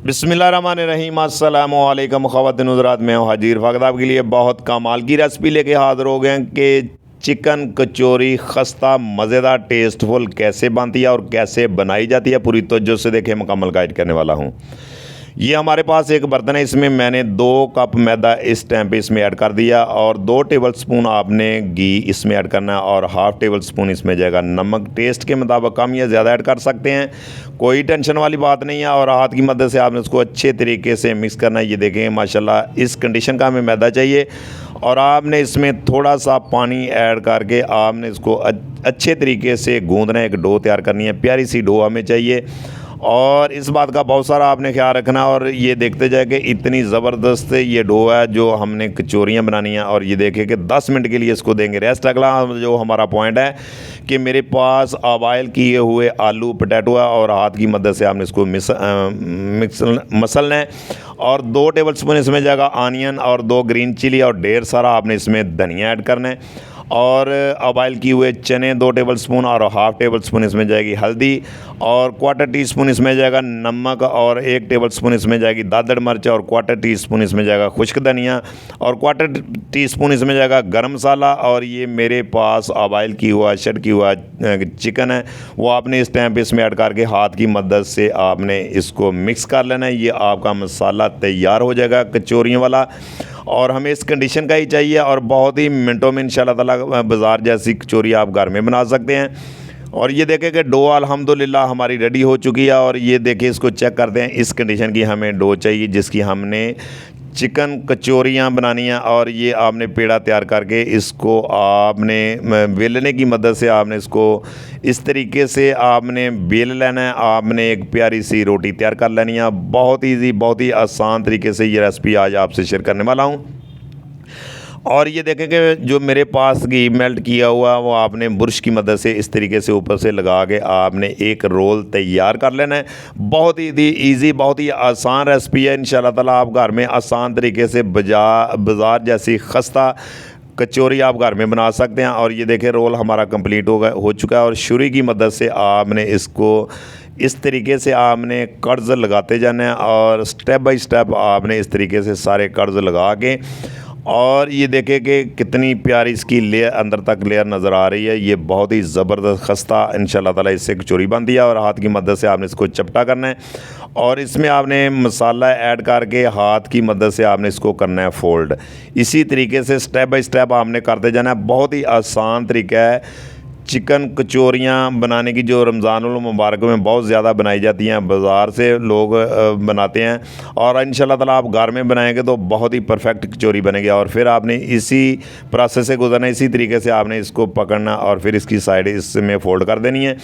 बिस्मिल्लाहिर्रहमानिर्रहीम। अस्सलामु अलैकुम ख़वातीन हज़रात, मैं हूँ हाजी इरफ़ाक़। आपके लिए बहुत कमाल की रेसिपी लेके हाज़िर हो गए हैं कि चिकन कचौरी खस्ता मज़ेदार टेस्टफुल कैसे बनती है और कैसे बनाई जाती है। पूरी तवज्जो से देखें, मुकम्मल गाइड करने वाला हूँ। ये हमारे पास एक बर्तन है, इसमें मैंने 2 कप मैदा इस टाइम पे इसमें ऐड कर दिया और 2 टेबलस्पून आपने घी इसमें ऐड करना है और हाफ़ टेबलस्पून इसमें जाएगा नमक। टेस्ट के मुताबिक कम या ज़्यादा ऐड कर सकते हैं, कोई टेंशन वाली बात नहीं है। और हाथ की मदद से आपने उसको अच्छे तरीके से मिक्स करना है। ये देखें माशाल्लाह इस कंडीशन का हमें मैदा चाहिए और आपने इसमें थोड़ा सा पानी ऐड करके आपने इसको अच्छे तरीके से गूंदना है। एक डो तैयार करनी है, प्यारी सी डो हमें चाहिए और इस बात का बहुत सारा आपने ख्याल रखना। और ये देखते जाए कि इतनी ज़बरदस्त ये डो है जो हमने कचौरियाँ बनानी है। और ये देखें कि 10 मिनट के लिए इसको देंगे रेस्ट। अगला जो हमारा पॉइंट है कि मेरे पास बॉयल किए हुए आलू पोटैटो है और हाथ की मदद से आपने इसको मसलना है। और 2 टेबलस्पून इसमें जाएगा आनियन और 2 ग्रीन चिली और ढेर सारा आपने इसमें धनिया ऐड करना है। और बॉयल किए हुए चने 2 टेबलस्पून और हाफ़ टेबलस्पून इसमें जाएगी हल्दी और 1/4 टीस्पून इसमें जाएगा नमक और 1 टेबलस्पून इसमें जाएगी दादड़ मिर्च और 1/4 टीस्पून इसमें जाएगा खुश्क धनिया और 1/4 टीस्पून इसमें जाएगा गरम मसाला। और ये मेरे पास बॉयल किया हुआ शट किया हुआ चिकन है, वो आपने इस टाइम पे इसमें ऐड करके हाथ की मदद से आपने इसको मिक्स कर लेना है। ये आपका मसाला तैयार हो जाएगा कचौरियों वाला और हमें इस कंडीशन का ही चाहिए और बहुत ही मिनटों में इंशाल्लाह ताला बाज़ार जैसी कचौरी आप घर में बना सकते हैं। और ये देखें कि डो अल्हम्दुलिल्लाह हमारी रेडी हो चुकी है। और ये देखें, इसको चेक करते हैं, इस कंडीशन की हमें डो चाहिए जिसकी हमने चिकन कचौरियाँ बनानी है। और ये आपने पेड़ा तैयार करके इसको आपने बेलने की मदद से आपने इसको इस तरीके से आपने बेल लेना है। आपने एक प्यारी सी रोटी तैयार कर लेनी है। बहुत ईजी, बहुत ही आसान तरीके से ये रेसिपी आज आपसे शेयर करने वाला हूँ। और ये देखें कि जो मेरे पास घी मेल्ट किया हुआ वो आपने बुरश की मदद से इस तरीके से ऊपर से लगा के आपने एक रोल तैयार कर लेना है। बहुत ही ईजी, बहुत ही आसान रेसिपी है। इंशाल्लाह ताला आप घर में आसान तरीके से बाज़ार जैसी खस्ता कचौरी आप घर में बना सकते हैं। और ये देखें रोल हमारा कंप्लीट हो चुका है और छुरी की मदद से आपने इसको इस तरीके से आपने कर्ज लगाते जाना है और स्टेप बाय स्टेप आपने इस तरीके से सारे कर्ज लगा के और ये देखें कि कितनी प्यारी इसकी लेयर अंदर तक लेयर नज़र आ रही है। ये बहुत ही ज़बरदस्त खस्ता इंशाल्लाह ताला इससे कचौरी बनती है। और हाथ की मदद से आपने इसको चपटा करना है और इसमें आपने मसाला ऐड करके हाथ की मदद से आपने इसको करना है फोल्ड। इसी तरीके से स्टेप बाय स्टेप आपने करते जाना है। बहुत ही आसान तरीका है चिकन कचौरियाँ बनाने की, जो रमज़ानुल मुबारक में बहुत ज़्यादा बनाई जाती हैं, बाज़ार से लोग बनाते हैं। और इंशाल्लाह ताला आप घर में बनाएंगे तो बहुत ही परफेक्ट कचौरी बनेगी। और फिर आपने इसी प्रोसेस से गुजरना, इसी तरीके से आपने इसको पकड़ना और फिर इसकी साइड इसमें फोल्ड कर देनी है।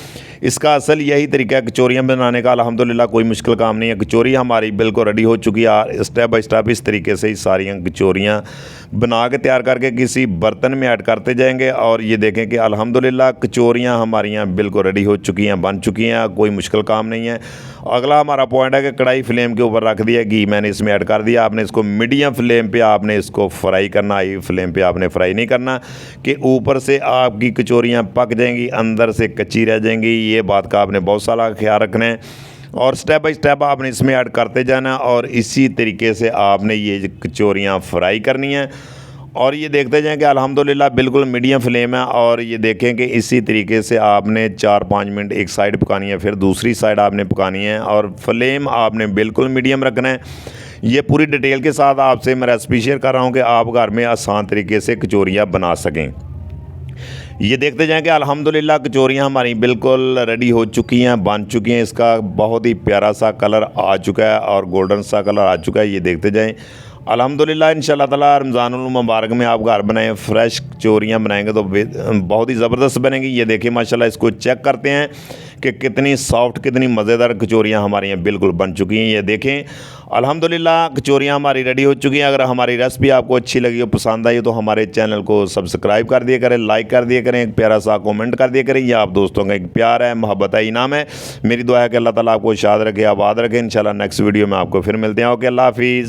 इसका असल यही तरीका है कचौरियाँ बनाने का। अल्हम्दुलिल्लाह कोई मुश्किल काम नहीं है। कचौरी हमारी बिल्कुल रेडी हो चुकी है। स्टेप बाय स्टेप इस तरीके से ही सारी कचौरियाँ बना के तैयार करके किसी बर्तन में ऐड करते जाएंगे। और ये देखें कि अल्हम्दुलिल्लाह कचौरियाँ हमारी यहाँ बिल्कुल रेडी हो चुकी हैं, बन चुकी हैं, कोई मुश्किल काम नहीं है। अगला हमारा पॉइंट है कि कढ़ाई फ्लेम के ऊपर रख दिया, घी मैंने इसमें ऐड कर दिया। आपने इसको मीडियम फ्लेम पे आपने इसको फ्राई करना, हाई फ्लेम पे आपने फ्राई नहीं करना कि ऊपर से आपकी कचौरियाँ पक जाएंगी, अंदर से कच्ची रह जाएंगी। ये बात का आपने बहुत सारा ख्याल रखना है और स्टेप बाय स्टेप आपने इसमें ऐड करते जाना और इसी तरीके से आपने ये कचौरियाँ फ्राई करनी है। और ये देखते जाएं कि अल्हम्दुलिल्लाह बिल्कुल मीडियम फ्लेम है। और ये देखें कि इसी तरीके से आपने 4-5 मिनट एक साइड पकानी है, फिर दूसरी साइड आपने पकानी है और फ्लेम आपने बिल्कुल मीडियम रखना है। ये पूरी डिटेल के साथ आपसे मैं रेसिपी शेयर कर रहा हूँ कि आप घर में आसान तरीके से कचौरियाँ बना सकें। ये देखते जाएं कि अल्हम्दुलिल्लाह कचौरियाँ हमारी बिल्कुल रेडी हो चुकी हैं, बन चुकी हैं। इसका बहुत ही प्यारा सा कलर आ चुका है और गोल्डन सा कलर आ चुका है। ये देखते जाएं अल्हम्दुलिल्लाह इंशाल्लाह ताला रमज़ानुल मुबारक में आप घर बनाएं, फ्रेश कचौरियाँ बनाएंगे तो बहुत ही ज़बरदस्त बनेंगी। ये देखिए माशाल्लाह, इसको चेक करते हैं कि कितनी सॉफ्ट, कितनी मज़ेदार कचौरियाँ हमारी यहाँ बिल्कुल बन चुकी हैं। ये देखें अल्हम्दुलिल्लाह कचौरियाँ हमारी रेडी हो चुकी हैं। अगर हमारी रेसिपी आपको अच्छी लगी हो, पसंद आई तो हमारे चैनल को सब्सक्राइब कर दिया करें, लाइक कर दिया करें, एक प्यारा सा कमेंट कर दिया करें। ये आप दोस्तों का एक प्यार है, मोहब्बत है, इनाम है। मेरी दुआ है कि अल्लाह ताला आपको शाद रखे, आबाद रखे। इंशाल्लाह नेक्स्ट वीडियो में आपको फिर मिलते हैं। ओके, अल्लाह हाफिज़।